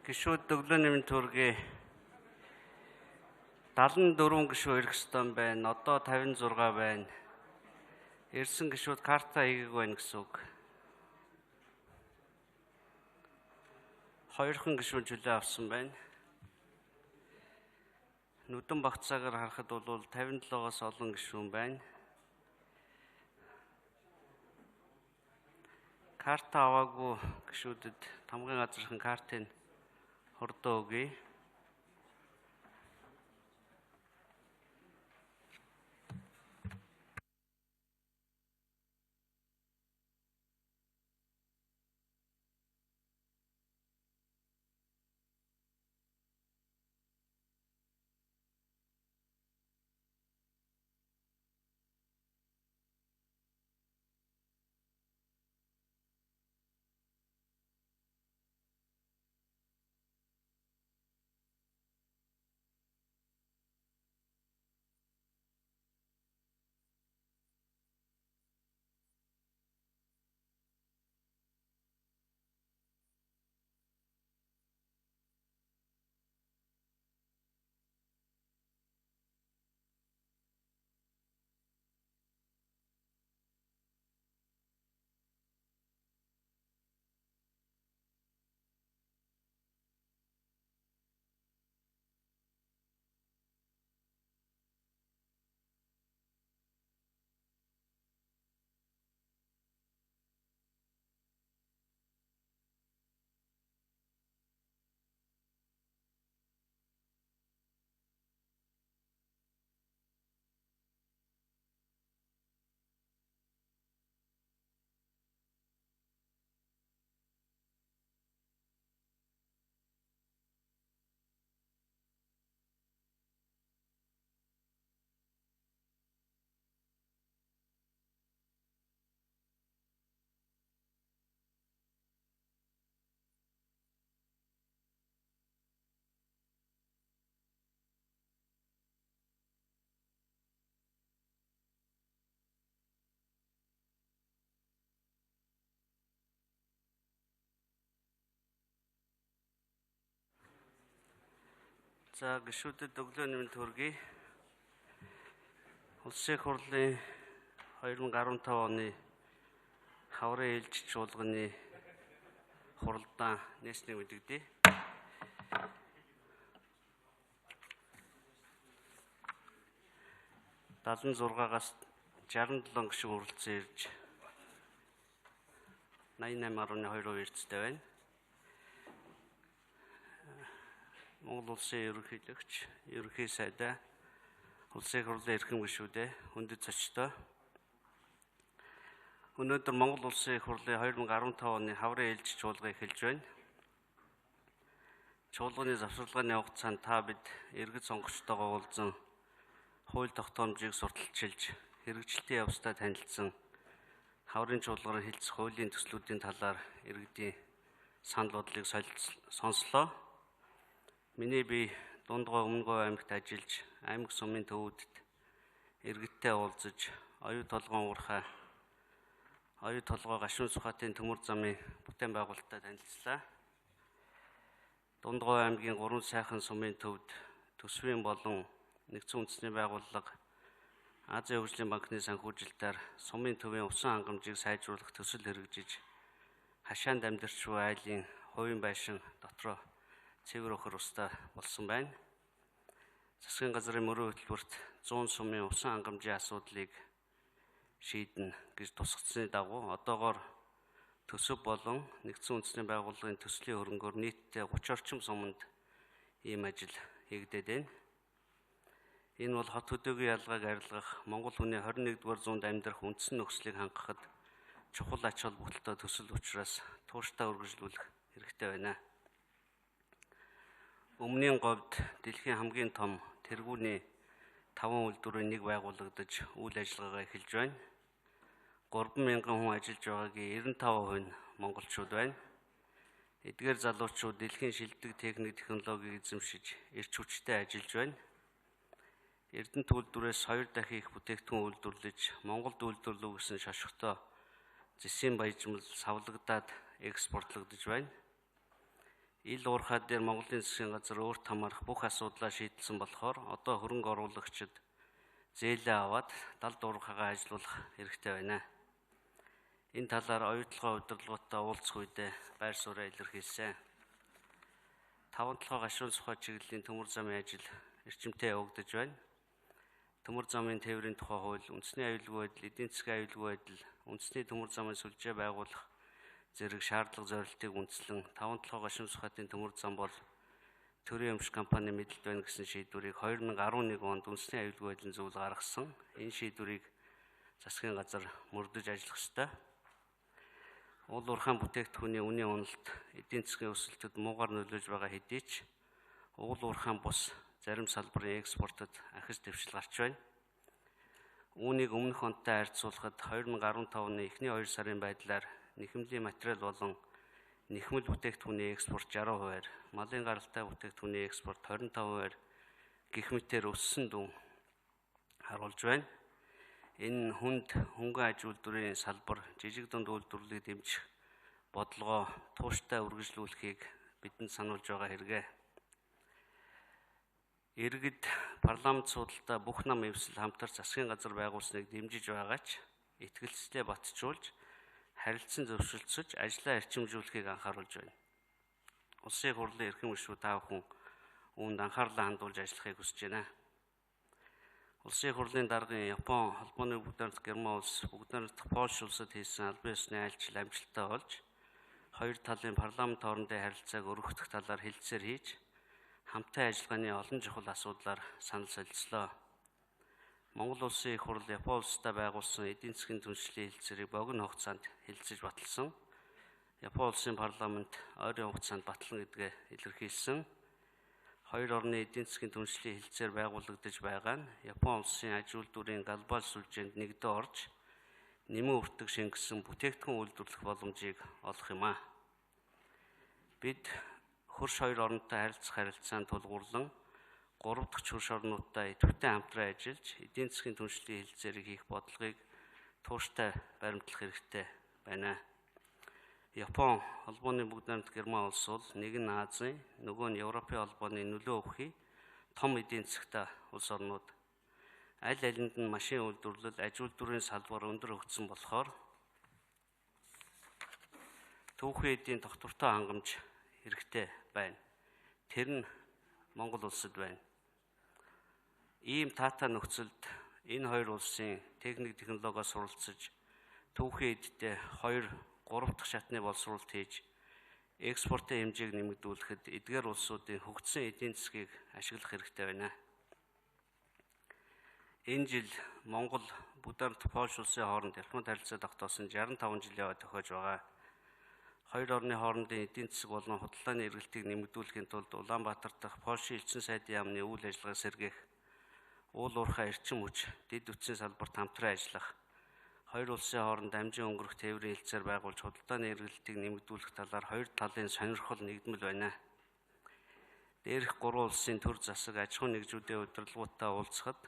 Гишүүд өглөө нэмийн төргий 74 гишүү ирэх ёстой байна. Одоо 56 байна. Ирсэн гишүүд карта хийгээг байна гэсэн үг. 2хан гишүүн чөлөө авсан байна. Нүдэн багцаагаар харахад бол 57-аас олон гишүүн байна. Карта аваагүй гишүүдэд тамгын газрын картыг хордоо өгье. За гишүүдэд өглөө нэмийн төргий. Улсын их хурлын 2015 оны хаврын ээлжид чуулганы хуралдаан нээснийг мэдэгдэе. Далан 6-аас 67 гишүүн хүрэлцэн ирж 88.2% эрсдэлтэй байна. Монгол улсын ерөнхийлөгч, ерөнхий сайдаа, улсын их хурлын эрхэм гишүүдээ, хүндэт зочдоо. Өнөөдөр Монгол улсын их хурлын 2015 оны хаврын ээлжид чуулга эхэлж байна. Чуулганы завсарлагын хугацаанд та бид иргэд сонгогчдойгоо уулзан хууль тогтоомжийг сурталчилж, хэрэгжилтийн явцдаа танилцсан хаврын чуулгаар хэлцэх хуулийн төслүүдийн талаар иргэдийн санал бодлыг сонслоо. Миний бие Дундгой Өмнөгов аймагт ажиллаж, аймаг сумын төвүүдэд иргэдтэй уулзаж, оюу толгойн уурхай, оюу толгой гашуун сухатын төмөр замын бүтээн байгуулалттай танилцлаа. Дундгой аймгийн 3 сайхан сумын төвд төсвийн болон нэгдсэн үндэсний байгууллага Азийн хөгжлийн банкны санхүүжилтээр сумын төвийн усан хангамжийг сайжруулах төсөл хэрэгжиж, хашаанд амьдарч буй айлын хувийн байшин дотроо цэвэр өхөр устаа болсон байна. Засгийн газрын мөрөө хөтөлбөрт 100 сумын усан хангамжийн асуудлыг шийднэ гэж тусгацсны дагуу одоогоор төсөв болон нэгдсэн үндэсний байгууллагын төслийн хөрөнгөөр нийтдээ 30 орчим суманд ийм ажил хийгдээд байна. Энэ бол хот хөдөөгийн ялгааг арилгах, Монгол хүний 21-р зуунд амьдрах үндсэн нөхцөлийг хангахад чухал ач холбогдолтой төсөл учраас тууштай үргэлжлүүлэх хэрэгтэй байна. Өмнөний говьд дэлхийн хамгийн том тэргүүний 5 үйлдвэрийн нэг байгуулагдаж үйл ажиллагаагаа эхэлж байна. 3,000 хүн ажиллаж байгаагийн 95% нь монголчууд байна. Эдгээр залуучууд дэлхийн шилдэг техник технологиг эзэмшиж, эрч хүчтэй ажиллаж байна. Эрдэнэт үйлдвэрээс 2 дахин их бүтээгдэхүүн үйлдвэрлэж, Монголд үйлдвэрлэв гэсэн шошготой зэсийн баяжмал савлагдаад экспортлогдож байна. ил уурхай дээр Монголын засгийн газар өөрт хамаарах бүх асуудлаа шийдэлсэн болохоор одоо хөрөнгө оруулагчид зээлээ аваад далд уурхайгаа ажилуулах хэрэгтэй байна. Энэ талаар оюутлогоо удирдлагуудаа уулзах үедээ байр сууриа илэрхийлсэн. 5-7 гашуун сухай чиглэлийн төмөр замын ажил эрчимтэй явагдаж байна. Төмөр замын тээврийн тухай хууль, үндэсний аюулгүй байдал, эдийн засгийн аюулгүй байдал, үндэсний төмөр замын сүлжээ байгуулах зэрэг шаардлага зорилтыг үндэслэн 5-7 гашуун сухатын төмөр зам бол төрийн өмч компани мэдэлд байна гэсэн шийдвэрийг 2011 онд үндэсний аюулгүй байдлын зөвлөл гаргасан. Энэ шийдвэрийг засгийн газар мөрдөж ажиллах ёстой. Уул уурхайн бүтээгдэхүүний үнийн уналт эдийн засгийн өсөлтөд муугар нөлөөлж байгаа хэдий ч уул уурхайн бус зарим салбарын экспортод ахис дэвшил гарч байна. Үүнийг өмнөх онтой харьцуулахад 2015 оны эхний 2 сарын байдлаар нэхэмлийн материал болон нэхмэл бүтээгдэхүүний экспорт 60%, малын гаралтай бүтээгдэхүүний экспорт 25% гэх мэтээр өссөн дүн харуулж байна. Энэ хүнд хөнгөн аж үйлдвэрийн салбар жижиг дунд үйлдвэрлэлийг дэмжих бодлогоо тууштай үргэлжлүүлэхийг бидэнд сануулж байгаа хэрэгэ. Иргэд парламент судалдаа бүх нам эвсэл хамтарч засгийн газар байгуулсныг дэмжиж байгаа ч итгэлцлээ батжуулж харилцан зөвшөлдсөж ажлаа эрчимжүүлэхийг анхааруулж байна. Улсын их хурлын эрхэм гишүүд та бүхэн үүнд анхаарлаа хандуулж ажиллахыг хүсэж байна. Улсын их хурлын даргын Япон, Холбооны Бүгд найрамдах Герман улс, Бүгд найрамдах Польш улсад хийсэн албан ёсны айлчил амжилттай болж, хоёр талын парламент хоорондын харилцааг өргөх талаар хэлэлцээр хийж, хамтын ажиллагааны олон чухал асуудлаар санал солилцлоо. Монгол улсын их хурл Япон улстай байгуулсан эдийн засгийн түншлэлийн хэлэлцээрийг богино хугацаанд хэлэлцэж баталсан. Япон улсын парламент ойрын хугацаанд батлана гэдгээ илэрхийлсэн. Хоёр орны эдийн засгийн түншлэлийн хэлэлцээр байгуулагдаж байгаа нь Япон улсын аж үйлдвэрийн глобал сүлжээнд нэгдэн орж, нэмэн үртэг шингэсэн бүтээгдэхүүн үйлдвэрлэх боломжийг олох юм а. Бид хөрш хоёр орнтой харилцах харилцаанд тулгуурлан 3 дахь хөрш орнуудтай идэвхтэй хамтран ажиллаж, эдийн засгийн түншлэлийн хэлэлцээрийг хийх бодлогыг тууштай баримтлах хэрэгтэй байна. Япон, Холбооны Бүгд найрамдах Герман улс бол нэг нь Азийн, нөгөө нь Европын холбооны нөлөө өгөхий том эдийн засгтай улс орнууд. Аль алинд нь машин үйлдвэрлэл, аж үйлдвэрийн салбар өндөр хөгжсөн болохоор түүхэн эдийн тогтвортой хангамж хэрэгтэй байна. Тэр нь Монгол улсад байна. Ийм таатай нөхцөлд энэ хоёр улсын техник технологиос суралцж түүхэн эдтэй 2-3 дахь шатны боловсруулалт хийж экспортын хэмжээг нэмэгдүүлэхэд эдгээр улсуудын хөгжсөн эдийн засгийг ашиглах хэрэгтэй байна. Энэ жил Монгол, Бүгд найрамдах Польш улсын хооронд ялхмад харилцаа тогтоосон 65 жилийн яваа тохиож байгаа. Хоёр орны хоорондын эдийн засаг болон худалдааны эргэлтийг нэмэгдүүлэхийн тулд Улаанбаатар дахь Польшийн элчин сайдын яамны үйл ажиллагааг сэргээх, уул уурхай эрчим хүч, дэд үтсийн салбарт хамтран ажиллах, хоёр улсын хооронд дамжин өнгөрөх тээврийн хэлэлцээр байгуулж худалдааны эргэлтийг нэмэгдүүлэх талаар хоёр талын сонирхол нэгдмэл байна. Дээрх 3 улсын төр засаг аж ахуйн нэгжүүдийн удирдлагуудаа уулзахад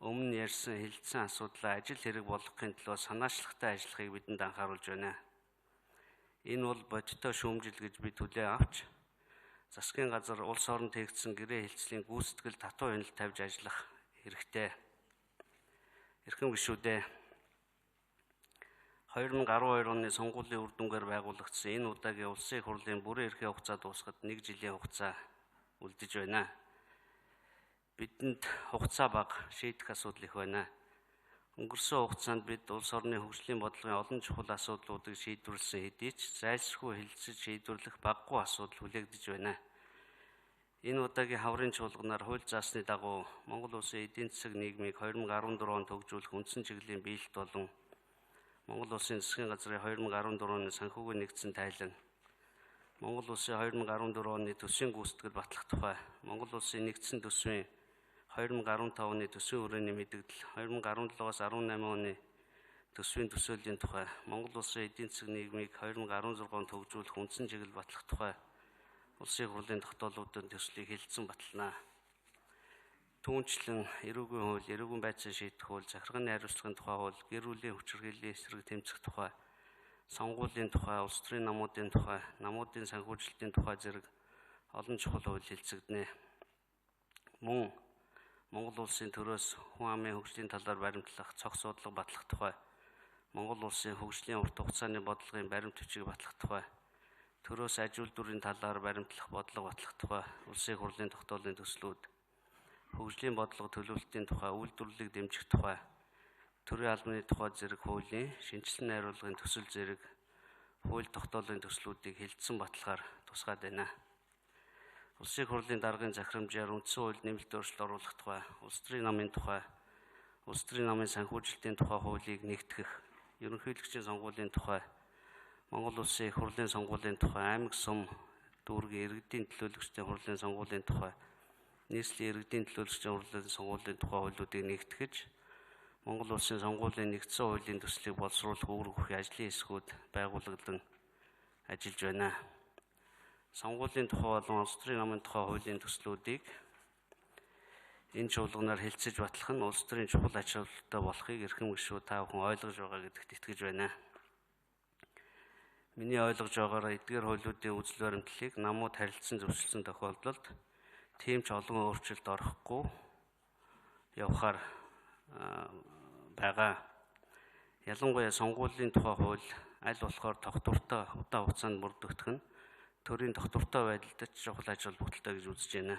өмнө ярьсан хэлэлцсэн асуудлаа ажил хэрэг болгохын төлөө санаачлагтай ажиллахыг бидэнд анхааруулж байна. Энэ бол бодиттой шүүмжил гэж би түлээн авч, засгийн газар улс орнд хийгдсэн гэрээ хэлцлийн гүйцэтгэл татуу хяналт тавьж ажиллах хэрэгтэй. Эрхэм гишүүдээ 2012 оны сонгуулийн үр дүнгээр байгуулагдсан энэ удаагийн улсын их хурлын бүрэн эрхээ хугацаа дуусахад 1 жилийн хугацаа үлдэж байна. Бидэнд хугацаа бага, шийдэх асуудал их байна. Өнгөрсөн хугацаанд бид улс орны хөгжлийн бодлогын олон чухал асуудлуудыг шийдвэрлсэн хэдий ч зайлшгүй хэлэлцэж шийдвэрлэх багагүй асуудал хүлээгдэж байна. Энэ удаагийн хаврын чуулганаар хууль заасны дагуу Монгол улсын эдийн засаг нийгмийг 2014 онд хөгжүүлэх үндсэн чиглэлийн биелэлт болон Монгол улсын засгийн газрын 2014 оны санхүүгийн нэгдсэн тайлан, Монгол улсын 2014 оны төсвийн гүйцэтгэл батлах тухай, Монгол улсын нэгдсэн төсвийн 2015 оны төсвийн хүрээний мэдэгдэл, 2017-аас 18 оны төсвийн төсөөллийн тухай, Монгол улсын эдийн засаг нийгмийг 2016 онд хөгжүүлэх үндсэн чиглэл батлах тухай улсын их хурлын тогтоолуудын төслийг хэлэлцэн баталнаа. Түүнчлэн эрүүгийн хууль, эрүүгийн байдлыг шийдэх хууль, захиргааны хариуцлагын тухай хууль, гэр бүлийн хүчирхийллийн эсрэг тэмцэх тухай, сонгуулийн тухай, улс төрийн намуудын тухай, намуудын санхүүжилтийн тухай зэрэг олон чухал хууль хэлцэгдэнэ. Мөн Монгол улсын төрөөс хүн амын хөгжлийн талаар баримтлах цогц судлага батлах тухай, Монгол улсын хөгжлийн урт хугацааны бодлогын баримт бичиг батлах тухай, төрөөс аж үйлдвэрийн талаар баримтлах бодлого батлах тухай, улсын хурлын тогтоолын төслүүд, хөгжлийн бодлого төлөвлөлтийн тухай, үйлдвэрлэлийг дэмжих тухай, төрийн албаны тухай зэрэг хуулийн шинжилсэн найруулгын төсөл зэрэг хууль тогтоолын төслүүдийг хэлтсэн батлахаар тусгаад байна. Улсын хурлын даргын захирамжаар үндсэн хууль нэмэлт өөрчлөлт оруулах тухай, улс төрийн намын тухай, улс төрийн намын санхүүжилтийн тухай хуулийг нэгтгэх, ерөнхийлөгчийн сонгуулийн тухай, Монгол улсын их хурлын сонгуулийн тухай, аймаг сум дүүргийн иргэдийн төлөөлөгчдийн хурлын сонгуулийн тухай, нийслэлийн иргэдийн төлөөлөгчдийн хурлын сонгуулийн тухай хуулиудыг нэгтгэж, Монгол улсын сонгуулийн нэгдсэн хуулийн төслийг боловсруулах үүрэг бүхий ажлын хэсгүүд байгуулагдсан ажиллаж байна. Сонгуулийн тухай болон улс төрийн намын тухай хуулийн төслүүдийг энэ чуулганаар хэлцэж батлах нь улс төрийн чухал ач холбогдолтой болохыг эрхэм гишүүд та бүхэн ойлгож байгаа гэдэгт итгэж байна. Миний ойлгож байгаагаар эдгээр хуулиудын үзэл баримтлалыг намууд харилцан зөвшөөрсөн тохиолдолд тийм ч олон өөрчлөлт орохгүй явахаар байгаа. Ялангуяа сонгуулийн тухай хууль аль болохоор тогтвортой удаан хугацаанд бүрдэгдэх нь төрийн тогтвортой байдалд чухал ач холбогдолтой гэж үзэж байна.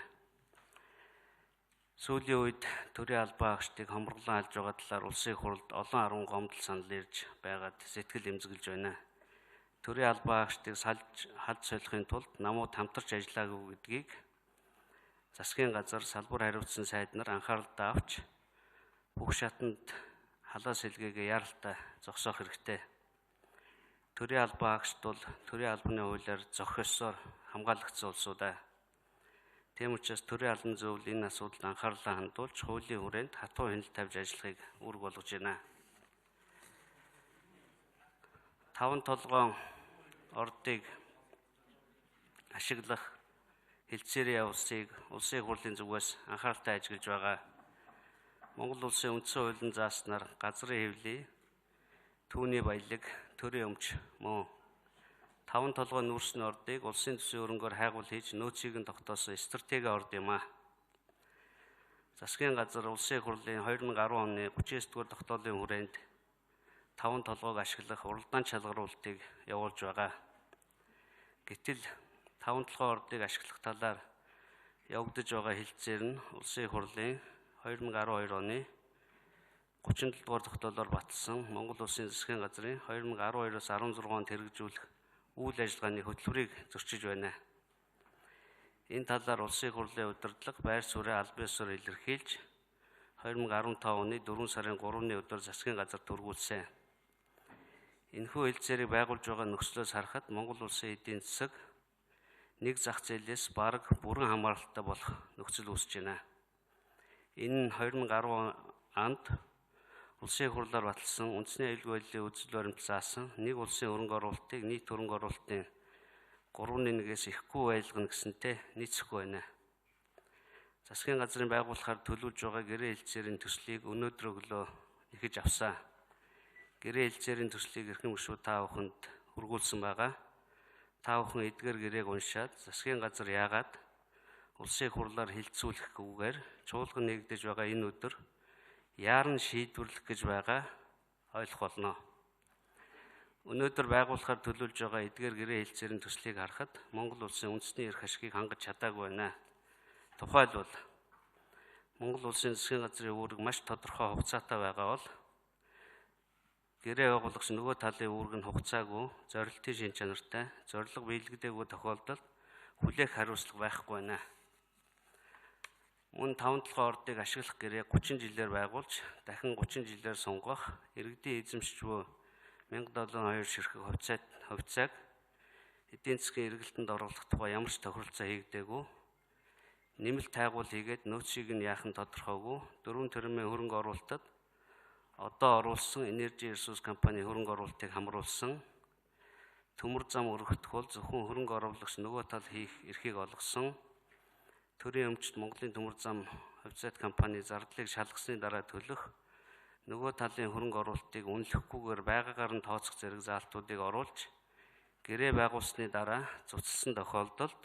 Сүүлийн үед төрийн албан хаагчдыг хомроглон алж байгаа талаар улсын хурлд олон арван гомдол санал ирж байгаад сэтгэл эмзэглэж байна. Төрийн албан хаагчдыг халж солихын тулд намууд хамтарч ажиллаагүй гэдгийг засгийн газар салбар хариуцсан сайд нар анхааралтай авч бүх шатанд халаа сэлгээгээ яаралтай зогсоох хэрэгтэй. Төрийн албан хаагчд бол төрийн албаны хуулиар зохих ёсоор хамгаалагдсан улсуудаа. Тийм учраас төрийн албан зөвлөл энэ асуудалд анхаарлаа хандуулж хуулийн хүрээнд хатуу хяналт тавьж ажиллахыг үүрэг болгож байна. 5 толгойн ордыг ашиглах хэлтсээрийн явуулсыг улсын хурлын зүгээс анхааралтай ажиглаж байгаа. Монгол улсын үндсэн хуулийн зааснаар газрын хэвлэл, түүний баялаг, төрийн өмч мөн 5 толгой нүүрсний ордыг улсын төсвийн хөрөнгөөр хайгуул хийж нөөцийг нь тогтоосон стратеги орд юм а. Засгийн газар улсын хурлын 2010 оны 39-р тогтоолын хүрээнд 5 толгойг ашиглах уралдаан шалгаруулалтыг явуулж байгаа. Гэтэл 5 толгой ордыг ашиглах талаар явагдаж байгаа хэлтсээр нь улсын хурлын 2012 оны 37 дугаар тогтоолоор баталсан Монгол улсын засгийн газрын 2012-оос 16 онд хэрэгжүүлэх үйл ажиллагааны хөтөлбөрийг зөрчиж байна. Энэ талаар улсын хурлын удирдлага байр суурь албан ёсоор илэрхийлж 2015 оны 4 сарын 3-ны өдөр засгийн газар түргүүлсэн. Энэхүү хэлтсээрийг байгуулж байгаа нөхцлөөс харахад Монгол улсын эдийн засаг нэг зах зээлээс бараг бүрэн хамааралтай болох нөхцөл үүсэж байна. Энэ нь 2010 онд улсын хурлаар баталсан үндэсний аюулгүй байдлын үзэл баримт заасан нэг улсын хөрөнгө оруулалтыг нийт хөрөнгө оруулалтын 3/1-ээс ихгүй байлгана гэсэнтэй нийцэхгүй байна. Засгийн газрын байгуулахаар төлөвлөж байгаа гэрээ хэлтсээрийн төслийг өнөөдөр өглөө нэхэж авсан. Гэрээ хэлтсээрийн төслийг эрхэм гишүүд та бүхэнд хүргүүлсэн байгаа. Та бүхэн эдгээр гэрээг уншаад засгийн газар яагаад улсын хурлаар хэлтсүүлэхгүйгээр чуулган нэгдэж байгаа энэ өдөр яаран шийдвэрлэх гэж байгаа ойлгох болно. Өнөөдөр байгуулахаар төлөвлөж байгаа эдгээр гэрээ хэлтсээрийн төслийг харахад Монгол улсын үндэсний эрх ашигыг хангаж чадаагүй байна. Тухайлбал Монгол улсын засгийн газрын үүрэг маш тодорхой хугацаатай байгаа бол гэрээ байгуулагч нөгөө талын үүрэг нь хугацаагүй, зорилтын шин чанартай, зорилго биелэгдээгүй тохиолдолд хүлээх хариуцлага байхгүй байна. Мөн 5 толгой ордыг ашиглах гэрээ 30 жилээр байгуулж, дахин 30 жилээр сунгах, иргэдийн эзэмшиж буй 1072 ширхэг хувьцааг эдийн засгийн эргэлтэнд оруулах тухай ямар ч тохиролцоо хийгдээгүй, нэмэлт тайгуул хийгээд нөөцийг нь яахан тодорхойгүй, 4 тэрбумын хөрөнгө оруулалтад одоо оруулсан Energy Resource компани хөрөнгө оруулалтыг хамруулсан, төмөр зам өргөхдөх бол зөвхөн хөрөнгө оруулагч нөгөө тал хийх эрхийг олгосон, төрийн өмчт Монголын төмөр зам хувьцаат компани зардлыг шалгасны дараа төлөх, нөгөө талын хөрөнгө оруулалтыг үнэлэхгүйгээр байгаагаар нь тооцох зэрэг заалтуудыг оруулж, гэрээ байгуулсны дараа цуцлсан тохиолдолд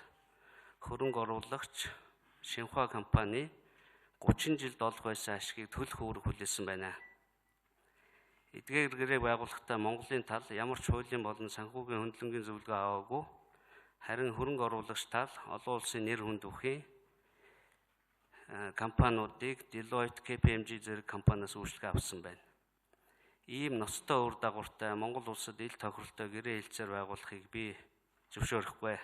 хөрөнгө оруулагч Шинхua компани 30 жилд олох байсан ашгийг төлөх үүрэг хүлээсэн байна. Эдгээр гэрээ байгуулахдаа Монголын тал ямар ч хуулийн болон санхүүгийн хөндлөнгийн зөвлөгөө аваагүй, харин хөрөнгө оруулагч тал олон улсын нэр хүнд бүхий компаниудыг Deloitte, KPMG зэрэг компаниас үйлчлэг авсан байна. Ийм ноцтой үр дагавартай Монгол улсад ил тохиролтой гэрээ хэлцээр байгуулахыг би зөвшөөрөхгүй.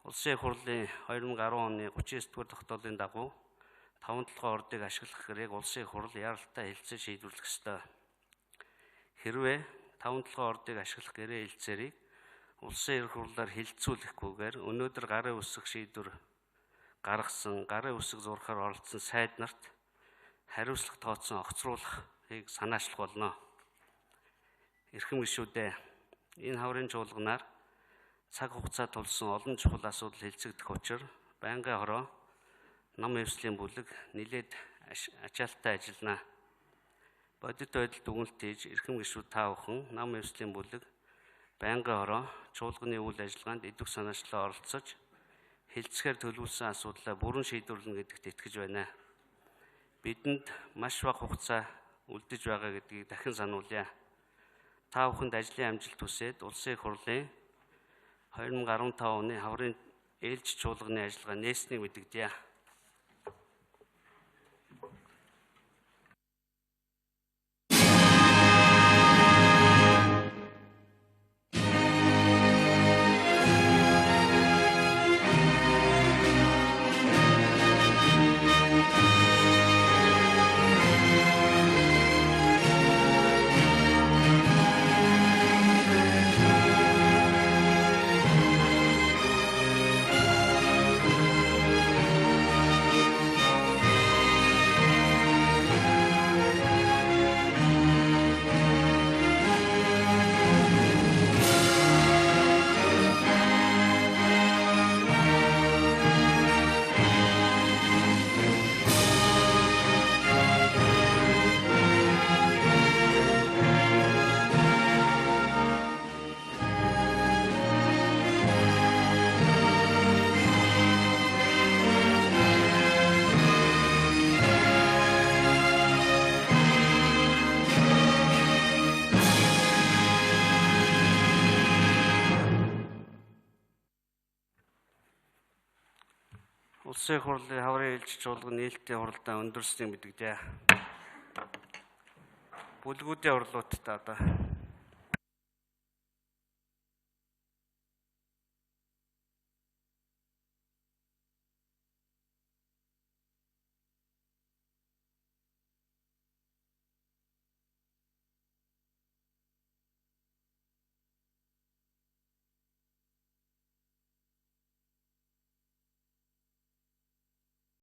Улсын их хурлын 2010 оны 39-р тогтоолын дагуу 5 ордыг ашиглах гэрээг улсын их хурл яралтай хэлцээ шийдвэрлэх ёстой. Хэрвээ 5 ордыг ашиглах гэрээ хэлцээрийг улсын их хурлаар хилцүүлэхгүйгээр өнөөдөр гарын үсэх шийдвэр гаргасан, гарын үсэг зурхаар оролцсон сайд нарт хариуцлага тооцсон огцруулахыг санаачлах болно. Эрхэм гишүүдээ, энэ хаврын чуулганаар цаг хугацаа тулсан олон чухал асуудал хэлцэгдэх учир байнгын хороо нам эвслийн бүлэг нэлээд ачаалттай ажиллана. Бодит байдалд дүгнэлт хийж эрхэм гишүүд та бүхэн нам эвслийн бүлэг байнгын хороо чуулганы үйл ажиллагаанд идэвх санаачлалаа оролцож хэлцгээр төлөвлөсөн асуудлаа бүрэн шийдвэрлэнэ гэдэгт итгэж байна. Бидэнд маш бага хугацаа үлдэж байгаа гэдгийг дахин сануулъя. Та бүхэнд ажлын амжилт хүсээд улсын их хурлын 2015 оны хаврын ээлж чуулганы ажиллагаа нээснийг мэдэгдэе. Улсын их хурлын хаврын ээлж чуулган нээлттэй хуралдаан өндөрлснийг мэдэгдэе. Бүлгүүдийн хурлуудтай одоо